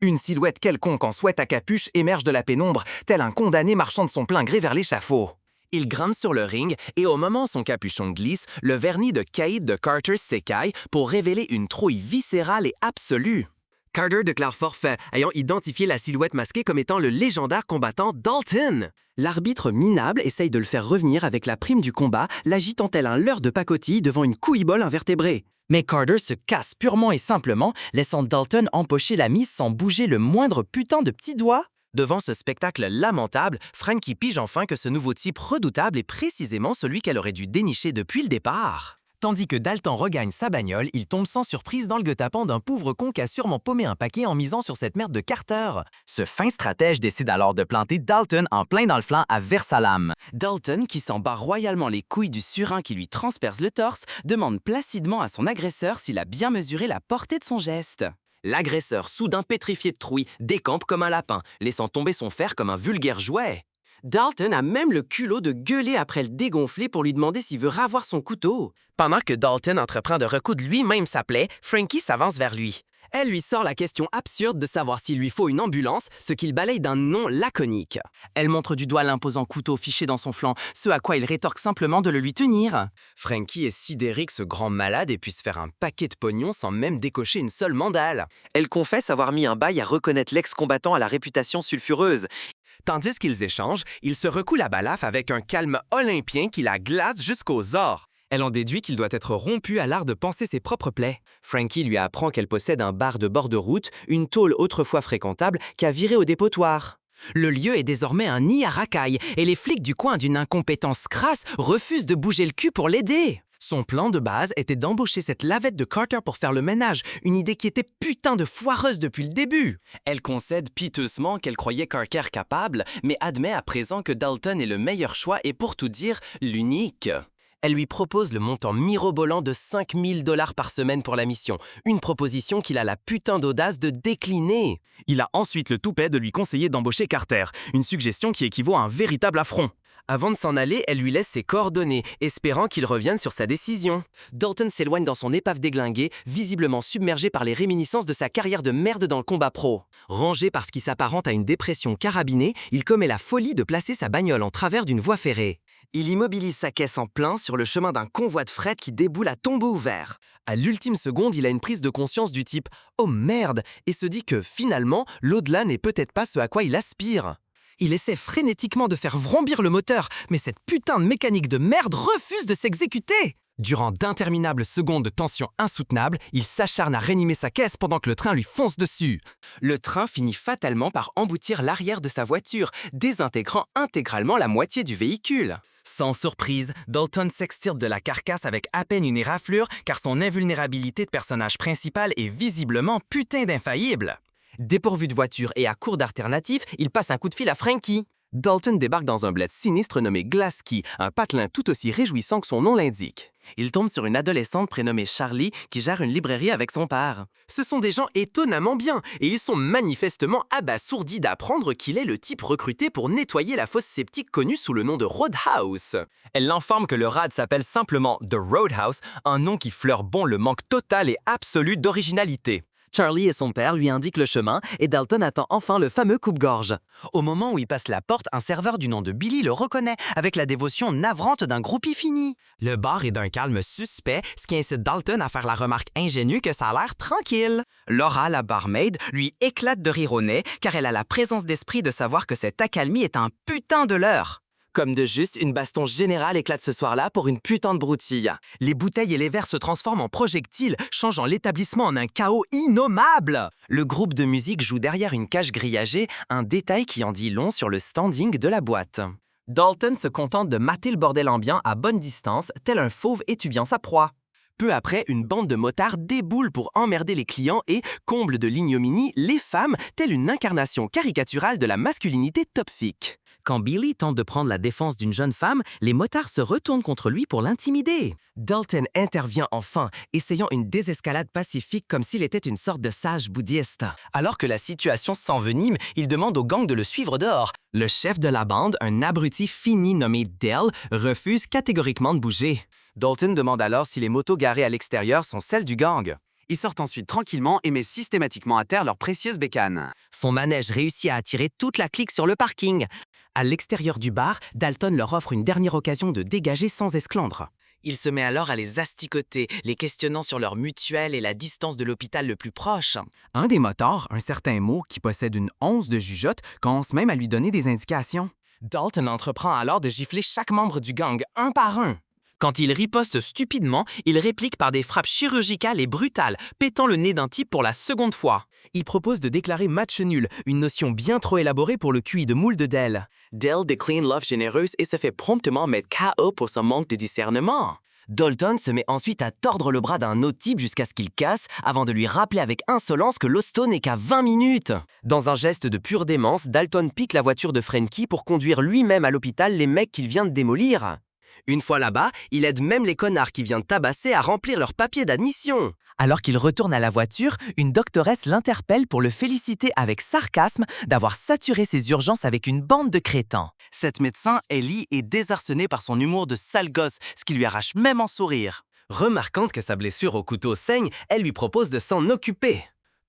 Une silhouette quelconque en sweat à capuche émerge de la pénombre, tel un condamné marchant de son plein gré vers l'échafaud. Il grimpe sur le ring et au moment où son capuchon glisse, le vernis de Caïd de Carter s'écaille pour révéler une trouille viscérale et absolue. Carter déclare forfait, ayant identifié la silhouette masquée comme étant le légendaire combattant Dalton. L'arbitre minable essaye de le faire revenir avec la prime du combat, l'agitant tel un leurre de pacotille devant une couille-bolle invertébrée. Mais Carter se casse purement et simplement, laissant Dalton empocher la mise sans bouger le moindre putain de petit doigt. Devant ce spectacle lamentable, Frankie pige enfin que ce nouveau type redoutable est précisément celui qu'elle aurait dû dénicher depuis le départ. Tandis que Dalton regagne sa bagnole, il tombe sans surprise dans le guet-apens d'un pauvre con qui a sûrement paumé un paquet en misant sur cette merde de Carter. Ce fin stratège décide alors de planter Dalton en plein dans le flanc à Versalam. Dalton, qui s'en bat royalement les couilles du surin qui lui transperce le torse, demande placidement à son agresseur s'il a bien mesuré la portée de son geste. L'agresseur, soudain pétrifié de trouille, décampe comme un lapin, laissant tomber son fer comme un vulgaire jouet. Dalton a même le culot de gueuler après le dégonfler pour lui demander s'il veut ravoir son couteau. Pendant que Dalton entreprend de recoudre lui-même sa plaie, Frankie s'avance vers lui. Elle lui sort la question absurde de savoir s'il lui faut une ambulance, ce qu'il balaye d'un nom laconique. Elle montre du doigt l'imposant couteau fiché dans son flanc, ce à quoi il rétorque simplement de le lui tenir. Frankie est sidéré que ce grand malade ait pu se faire un paquet de pognon sans même décocher une seule mandale. Elle confesse avoir mis un bail à reconnaître l'ex-combattant à la réputation sulfureuse. Tandis qu'ils échangent, il se recoule la balafre avec un calme olympien qui la glace jusqu'aux os. Elle en déduit qu'il doit être rompu à l'art de panser ses propres plaies. Frankie lui apprend qu'elle possède un bar de bord de route, une tôle autrefois fréquentable, qu'a viré au dépotoir. Le lieu est désormais un nid à racailles et les flics du coin d'une incompétence crasse refusent de bouger le cul pour l'aider. Son plan de base était d'embaucher cette lavette de Carter pour faire le ménage, une idée qui était putain de foireuse depuis le début. Elle concède piteusement qu'elle croyait Carter capable, mais admet à présent que Dalton est le meilleur choix et pour tout dire, l'unique. Elle lui propose le montant mirobolant de 5 000 $ par semaine pour la mission, une proposition qu'il a la putain d'audace de décliner. Il a ensuite le toupet de lui conseiller d'embaucher Carter, une suggestion qui équivaut à un véritable affront. Avant de s'en aller, elle lui laisse ses coordonnées, espérant qu'il revienne sur sa décision. Dalton s'éloigne dans son épave déglinguée, visiblement submergé par les réminiscences de sa carrière de merde dans le combat pro. Rangé par ce qui s'apparente à une dépression carabinée, il commet la folie de placer sa bagnole en travers d'une voie ferrée. Il immobilise sa caisse en plein sur le chemin d'un convoi de fret qui déboule à tombeau ouvert. À l'ultime seconde, il a une prise de conscience du type « Oh merde !» et se dit que, finalement, l'au-delà n'est peut-être pas ce à quoi il aspire. Il essaie frénétiquement de faire vrombir le moteur, mais cette putain de mécanique de merde refuse de s'exécuter. Durant d'interminables secondes de tension insoutenable, il s'acharne à réanimer sa caisse pendant que le train lui fonce dessus. Le train finit fatalement par emboutir l'arrière de sa voiture, désintégrant intégralement la moitié du véhicule. Sans surprise, Dalton s'extirpe de la carcasse avec à peine une éraflure car son invulnérabilité de personnage principal est visiblement putain d'infaillible. Dépourvu de voiture et à court d'alternatives, il passe un coup de fil à Frankie. Dalton débarque dans un bled sinistre nommé Glasky, un patelin tout aussi réjouissant que son nom l'indique. Il tombe sur une adolescente prénommée Charlie qui gère une librairie avec son père. Ce sont des gens étonnamment bien et ils sont manifestement abasourdis d'apprendre qu'il est le type recruté pour nettoyer la fosse septique connue sous le nom de Roadhouse. Elle l'informe que le rad s'appelle simplement The Roadhouse, un nom qui fleure bon le manque total et absolu d'originalité. Charlie et son père lui indiquent le chemin et Dalton attend enfin le fameux coupe-gorge. Au moment où il passe la porte, un serveur du nom de Billy le reconnaît avec la dévotion navrante d'un groupie fini. Le bar est d'un calme suspect, ce qui incite Dalton à faire la remarque ingénue que ça a l'air tranquille. Laura, la barmaid, lui éclate de rire au nez car elle a la présence d'esprit de savoir que cette accalmie est un putain de leurre. Comme de juste, une baston générale éclate ce soir-là pour une putain de broutille. Les bouteilles et les verres se transforment en projectiles, changeant l'établissement en un chaos innommable. Le groupe de musique joue derrière une cage grillagée, un détail qui en dit long sur le standing de la boîte. Dalton se contente de mater le bordel ambiant à bonne distance, tel un fauve étudiant sa proie. Peu après, une bande de motards déboule pour emmerder les clients et, comble de l'ignominie, les femmes, telle une incarnation caricaturale de la masculinité toxique. Quand Billy tente de prendre la défense d'une jeune femme, les motards se retournent contre lui pour l'intimider. Dalton intervient enfin, essayant une désescalade pacifique comme s'il était une sorte de sage bouddhiste. Alors que la situation s'envenime, il demande au gang de le suivre dehors. Le chef de la bande, un abruti fini nommé Dell, refuse catégoriquement de bouger. Dalton demande alors si les motos garées à l'extérieur sont celles du gang. Ils sortent ensuite tranquillement et mettent systématiquement à terre leurs précieuses bécanes. Son manège réussit à attirer toute la clique sur le parking. À l'extérieur du bar, Dalton leur offre une dernière occasion de dégager sans esclandre. Il se met alors à les asticoter, les questionnant sur leur mutuelle et la distance de l'hôpital le plus proche. Un des motards, un certain Mo, qui possède une once de jugeote, commence même à lui donner des indications. Dalton entreprend alors de gifler chaque membre du gang, un par un. Quand il riposte stupidement, il réplique par des frappes chirurgicales et brutales, pétant le nez d'un type pour la seconde fois. Il propose de déclarer match nul, une notion bien trop élaborée pour le QI de moule de Dell. Dell décline l'offre généreuse et se fait promptement mettre KO pour son manque de discernement. Dalton se met ensuite à tordre le bras d'un autre type jusqu'à ce qu'il casse, avant de lui rappeler avec insolence que l'hosto n'est qu'à 20 minutes. Dans un geste de pure démence, Dalton pique la voiture de Frankie pour conduire lui-même à l'hôpital les mecs qu'il vient de démolir. Une fois là-bas, il aide même les connards qui viennent de tabasser à remplir leur papier d'admission. Alors qu'il retourne à la voiture, une doctoresse l'interpelle pour le féliciter avec sarcasme d'avoir saturé ses urgences avec une bande de crétins. Cette médecin, Ellie, est désarçonnée par son humour de sale gosse, ce qui lui arrache même en sourire. Remarquant que sa blessure au couteau saigne, elle lui propose de s'en occuper.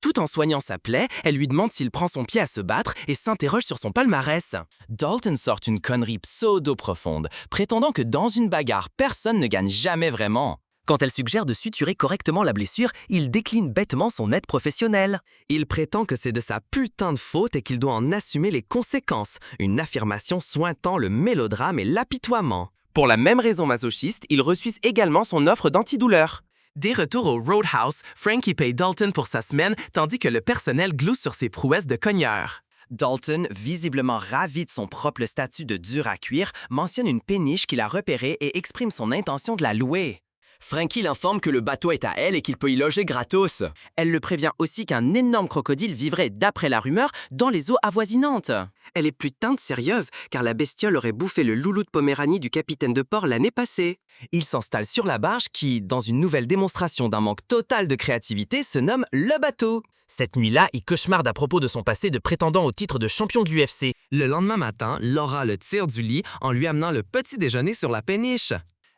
Tout en soignant sa plaie, elle lui demande s'il prend son pied à se battre et s'interroge sur son palmarès. Dalton sort une connerie pseudo-profonde, prétendant que dans une bagarre, personne ne gagne jamais vraiment. Quand elle suggère de suturer correctement la blessure, il décline bêtement son aide professionnelle. Il prétend que c'est de sa putain de faute et qu'il doit en assumer les conséquences, une affirmation sointant le mélodrame et l'apitoiement. Pour la même raison masochiste, il refuse également son offre d'antidouleur. Dès retour au Roadhouse, Frankie paye Dalton pour sa semaine, tandis que le personnel glousse sur ses prouesses de cogneur. Dalton, visiblement ravi de son propre statut de dur à cuire, mentionne une péniche qu'il a repérée et exprime son intention de la louer. Frankie l'informe que le bateau est à elle et qu'il peut y loger gratos. Elle le prévient aussi qu'un énorme crocodile vivrait, d'après la rumeur, dans les eaux avoisinantes. Elle est putain de sérieuse, car la bestiole aurait bouffé le loulou de Poméranie du capitaine de port l'année passée. Il s'installe sur la barge qui, dans une nouvelle démonstration d'un manque total de créativité, se nomme le bateau. Cette nuit-là, il cauchemarde à propos de son passé de prétendant au titre de champion de l'UFC. Le lendemain matin, Laura le tire du lit en lui amenant le petit déjeuner sur la péniche.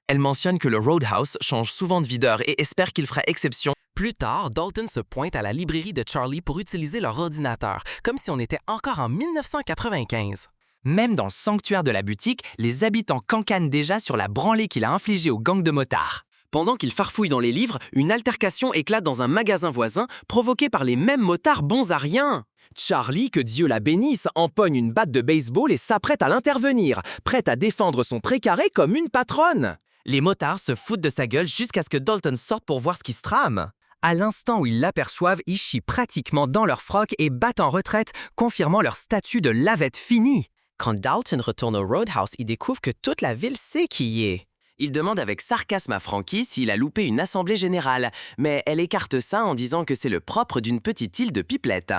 Elle mentionne que le Roadhouse change souvent de videur et espère qu'il fera exception. Plus tard, Dalton se pointe à la librairie de Charlie pour utiliser leur ordinateur, comme si on était encore en 1995. Même dans le sanctuaire de la boutique, les habitants cancanent déjà sur la branlée qu'il a infligée au gang de motards. Pendant qu'il farfouille dans les livres, une altercation éclate dans un magasin voisin, provoquée par les mêmes motards bons à rien. Charlie, que Dieu la bénisse, empoigne une batte de baseball et s'apprête à l'intervenir, prête à défendre son précaré comme une patronne. Les motards se foutent de sa gueule jusqu'à ce que Dalton sorte pour voir ce qui se trame. À l'instant où ils l'aperçoivent, ils chient pratiquement dans leur froc et battent en retraite, confirmant leur statut de lavette finie. Quand Dalton retourne au Roadhouse, il découvre que toute la ville sait qui il est. Il demande avec sarcasme à Frankie s'il a loupé une assemblée générale, mais elle écarte ça en disant que c'est le propre d'une petite île de pipelettes.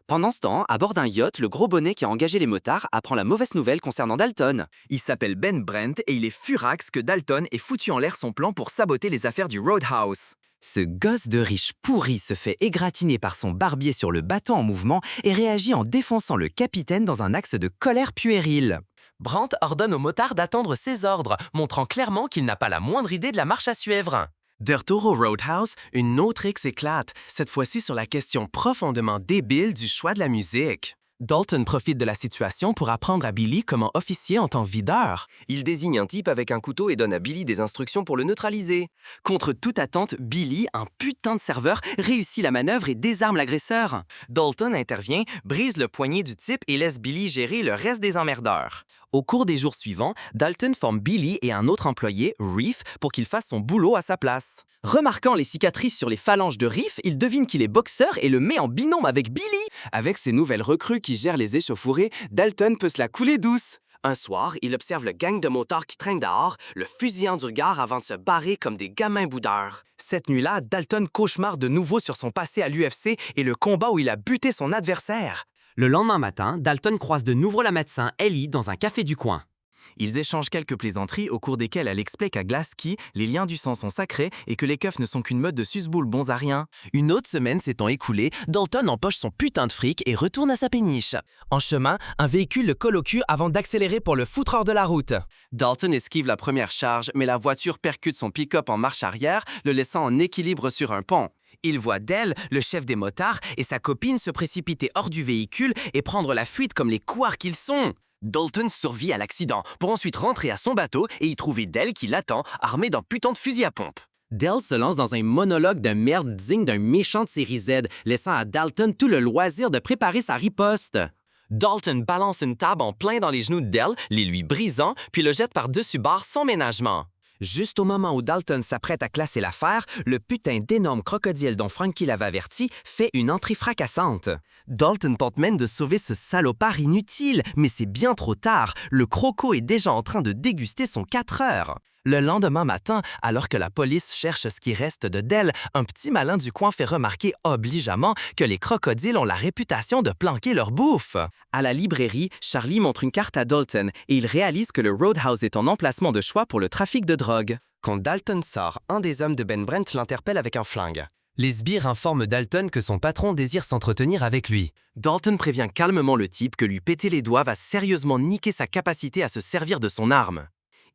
Pendant ce temps, à bord d'un yacht, le gros bonnet qui a engagé les motards apprend la mauvaise nouvelle concernant Dalton. Il s'appelle Ben Brent et il est furax que Dalton ait foutu en l'air son plan pour saboter les affaires du Roadhouse. Ce gosse de riche pourri se fait égratigner par son barbier sur le bateau en mouvement et réagit en défonçant le capitaine dans un axe de colère puérile. Brent ordonne au motard d'attendre ses ordres, montrant clairement qu'il n'a pas la moindre idée de la marche à suivre. De retour au Roadhouse, une autre X éclate, cette fois-ci sur la question profondément débile du choix de la musique. Dalton profite de la situation pour apprendre à Billy comment officier en tant que videur. Il désigne un type avec un couteau et donne à Billy des instructions pour le neutraliser. Contre toute attente, Billy, un putain de serveur, réussit la manœuvre et désarme l'agresseur. Dalton intervient, brise le poignet du type et laisse Billy gérer le reste des emmerdeurs. Au cours des jours suivants, Dalton forme Billy et un autre employé, Reef, pour qu'il fasse son boulot à sa place. Remarquant les cicatrices sur les phalanges de Reef, il devine qu'il est boxeur et le met en binôme avec Billy. Avec ses nouvelles recrues qui gèrent les échauffourées, Dalton peut se la couler douce. Un soir, il observe le gang de motards qui traînent dehors, le fusillant du regard avant de se barrer comme des gamins boudeurs. Cette nuit-là, Dalton cauchemarde de nouveau sur son passé à l'UFC et le combat où il a buté son adversaire. Le lendemain matin, Dalton croise de nouveau la médecin Ellie dans un café du coin. Ils échangent quelques plaisanteries au cours desquelles elle explique à Glassky les liens du sang sont sacrés et que les keufs ne sont qu'une meute de susboules bons à rien. Une autre semaine s'étant écoulée, Dalton empoche son putain de fric et retourne à sa péniche. En chemin, un véhicule le colle au cul avant d'accélérer pour le foutre hors de la route. Dalton esquive la première charge, mais la voiture percute son pick-up en marche arrière, le laissant en équilibre sur un pont. Il voit Dell, le chef des motards, et sa copine se précipiter hors du véhicule et prendre la fuite comme les couards qu'ils sont. Dalton survit à l'accident pour ensuite rentrer à son bateau et y trouver Dell qui l'attend, armé d'un putain de fusil à pompe. Dell se lance dans un monologue de merde digne d'un méchant de série Z, laissant à Dalton tout le loisir de préparer sa riposte. Dalton balance une table en plein dans les genoux de Dell, les lui brisant, puis le jette par-dessus bord sans ménagement. Juste au moment où Dalton s'apprête à classer l'affaire, le putain d'énorme crocodile dont Frankie l'avait averti fait une entrée fracassante. Dalton tente même de sauver ce salopard inutile, mais c'est bien trop tard. Le croco est déjà en train de déguster son 4 heures. Le lendemain matin, alors que la police cherche ce qui reste de Dell, un petit malin du coin fait remarquer obligeamment que les crocodiles ont la réputation de planquer leur bouffe. À la librairie, Charlie montre une carte à Dalton et il réalise que le Roadhouse est un emplacement de choix pour le trafic de drogue. Quand Dalton sort, un des hommes de Ben Brent l'interpelle avec un flingue. Les sbires informent Dalton que son patron désire s'entretenir avec lui. Dalton prévient calmement le type que lui péter les doigts va sérieusement niquer sa capacité à se servir de son arme.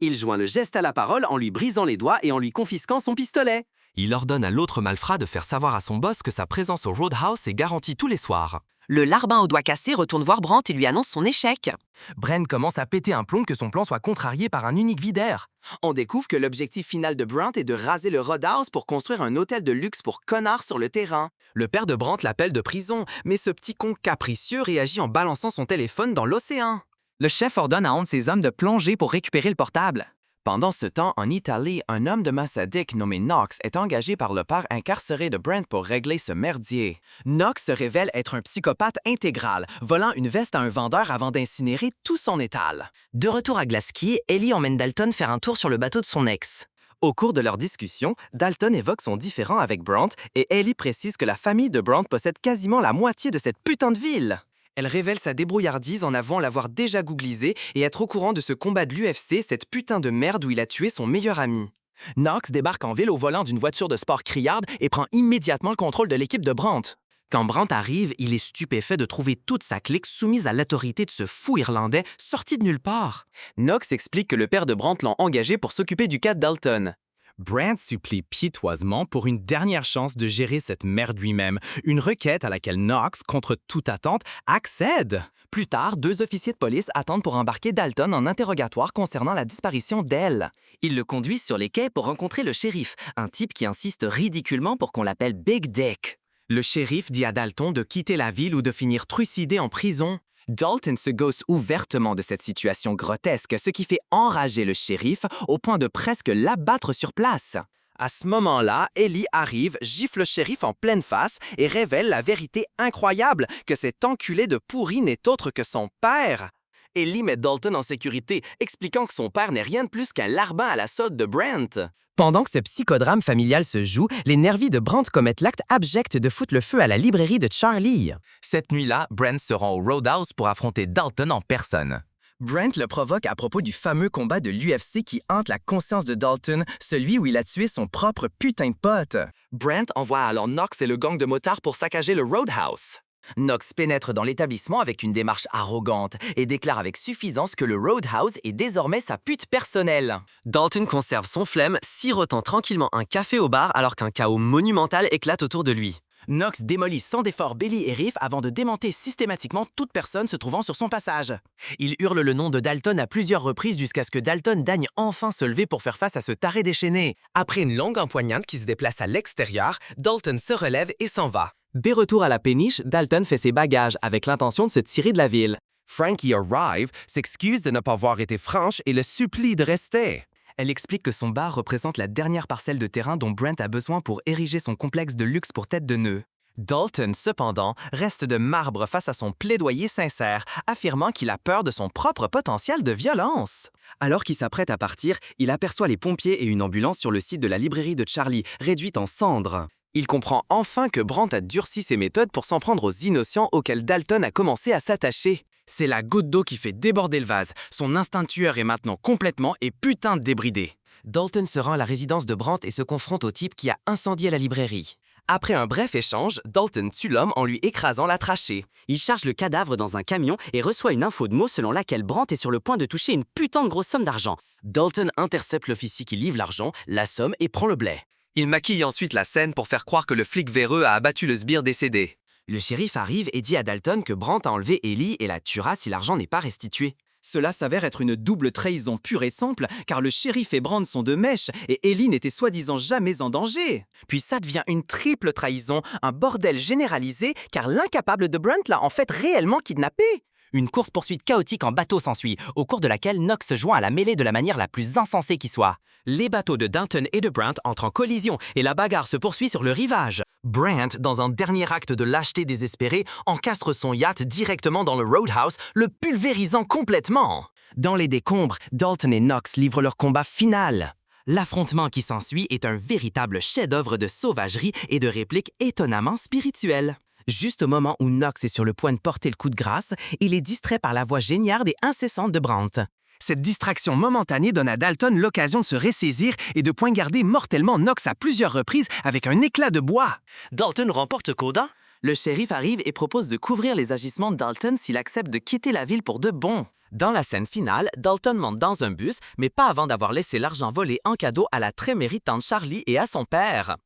Il joint le geste à la parole en lui brisant les doigts et en lui confisquant son pistolet. Il ordonne à l'autre malfrat de faire savoir à son boss que sa présence au Roadhouse est garantie tous les soirs. Le larbin aux doigts cassés retourne voir Brandt et lui annonce son échec. Brent commence à péter un plomb que son plan soit contrarié par un unique vidaire. On découvre que l'objectif final de Brandt est de raser le Roadhouse pour construire un hôtel de luxe pour connards sur le terrain. Le père de Brandt l'appelle de prison, mais ce petit con capricieux réagit en balançant son téléphone dans l'océan. Le chef ordonne à un de ses hommes de plonger pour récupérer le portable. Pendant ce temps, en Italie, un homme de Massadik nommé Knox est engagé par le père incarcéré de Brent pour régler ce merdier. Knox se révèle être un psychopathe intégral, volant une veste à un vendeur avant d'incinérer tout son étal. De retour à Glaski, Ellie emmène Dalton faire un tour sur le bateau de son ex. Au cours de leur discussion, Dalton évoque son différend avec Brandt et Ellie précise que la famille de Brandt possède quasiment la moitié de cette putain de ville. Elle révèle sa débrouillardise en avouant l'avoir déjà googlisé et être au courant de ce combat de l'UFC, cette putain de merde où il a tué son meilleur ami. Knox débarque en ville au volant d'une voiture de sport criarde et prend immédiatement le contrôle de l'équipe de Brandt. Quand Brandt arrive, il est stupéfait de trouver toute sa clique soumise à l'autorité de ce fou irlandais sorti de nulle part. Knox explique que le père de Brandt l'a engagé pour s'occuper du cas de Dalton. Brandt supplie pitoisement pour une dernière chance de gérer cette merde lui-même, une requête à laquelle Knox, contre toute attente, accède. Plus tard, 2 officiers de police attendent pour embarquer Dalton en interrogatoire concernant la disparition d'elle. Ils le conduisent sur les quais pour rencontrer le shérif, un type qui insiste ridiculement pour qu'on l'appelle Big Dick. Le shérif dit à Dalton de quitter la ville ou de finir trucidé en prison. Dalton se gausse ouvertement de cette situation grotesque, ce qui fait enrager le shérif au point de presque l'abattre sur place. À ce moment-là, Ellie arrive, gifle le shérif en pleine face et révèle la vérité incroyable que cet enculé de pourri n'est autre que son père. Ellie met Dalton en sécurité, expliquant que son père n'est rien de plus qu'un larbin à la solde de Brent. Pendant que ce psychodrame familial se joue, les nervis de Brandt commettent l'acte abject de foutre le feu à la librairie de Charlie. Cette nuit-là, Brent se rend au Roadhouse pour affronter Dalton en personne. Brent le provoque à propos du fameux combat de l'UFC qui hante la conscience de Dalton, celui où il a tué son propre putain de pote. Brent envoie alors Knox et le gang de motards pour saccager le Roadhouse. Knox pénètre dans l'établissement avec une démarche arrogante et déclare avec suffisance que le Roadhouse est désormais sa pute personnelle. Dalton conserve son flemme, sirotant tranquillement un café au bar alors qu'un chaos monumental éclate autour de lui. Knox démolit sans effort Belly et Riff avant de démonter systématiquement toute personne se trouvant sur son passage. Il hurle le nom de Dalton à plusieurs reprises jusqu'à ce que Dalton daigne enfin se lever pour faire face à ce taré déchaîné. Après une longue empoignade qui se déplace à l'extérieur, Dalton se relève et s'en va. Dès retour à la péniche, Dalton fait ses bagages avec l'intention de se tirer de la ville. Frankie arrive, s'excuse de ne pas avoir été franche et le supplie de rester. Elle explique que son bar représente la dernière parcelle de terrain dont Brent a besoin pour ériger son complexe de luxe pour tête de nœud. Dalton, cependant, reste de marbre face à son plaidoyer sincère, affirmant qu'il a peur de son propre potentiel de violence. Alors qu'il s'apprête à partir, il aperçoit les pompiers et une ambulance sur le site de la librairie de Charlie, réduite en cendres. Il comprend enfin que Brandt a durci ses méthodes pour s'en prendre aux innocents auxquels Dalton a commencé à s'attacher. C'est la goutte d'eau qui fait déborder le vase. Son instinct tueur est maintenant complètement et putain de débridé. Dalton se rend à la résidence de Brandt et se confronte au type qui a incendié la librairie. Après un bref échange, Dalton tue l'homme en lui écrasant la trachée. Il charge le cadavre dans un camion et reçoit une info de mots selon laquelle Brandt est sur le point de toucher une putain de grosse somme d'argent. Dalton intercepte l'officier qui livre l'argent, l'assomme et prend le blé. Il maquille ensuite la scène pour faire croire que le flic véreux a abattu le sbire décédé. Le shérif arrive et dit à Dalton que Brandt a enlevé Ellie et la tuera si l'argent n'est pas restitué. Cela s'avère être une double trahison pure et simple, car le shérif et Brandt sont de mèche et Ellie n'était soi-disant jamais en danger. Puis ça devient une triple trahison, un bordel généralisé, car l'incapable de Brandt l'a en fait réellement kidnappé. Une course-poursuite chaotique en bateau s'ensuit, au cours de laquelle Knox se joint à la mêlée de la manière la plus insensée qui soit. Les bateaux de Dalton et de Brandt entrent en collision et la bagarre se poursuit sur le rivage. Brandt, dans un dernier acte de lâcheté désespérée, encastre son yacht directement dans le Roadhouse, le pulvérisant complètement. Dans les décombres, Dalton et Knox livrent leur combat final. L'affrontement qui s'ensuit est un véritable chef-d'œuvre de sauvagerie et de répliques étonnamment spirituelles. Juste au moment où Knox est sur le point de porter le coup de grâce, il est distrait par la voix géniarde et incessante de Brandt. Cette distraction momentanée donne à Dalton l'occasion de se ressaisir et de poignarder mortellement Knox à plusieurs reprises avec un éclat de bois. Dalton remporte Coda. Le shérif arrive et propose de couvrir les agissements de Dalton s'il accepte de quitter la ville pour de bon. Dans la scène finale, Dalton monte dans un bus, mais pas avant d'avoir laissé l'argent volé en cadeau à la très méritante Charlie et à son père.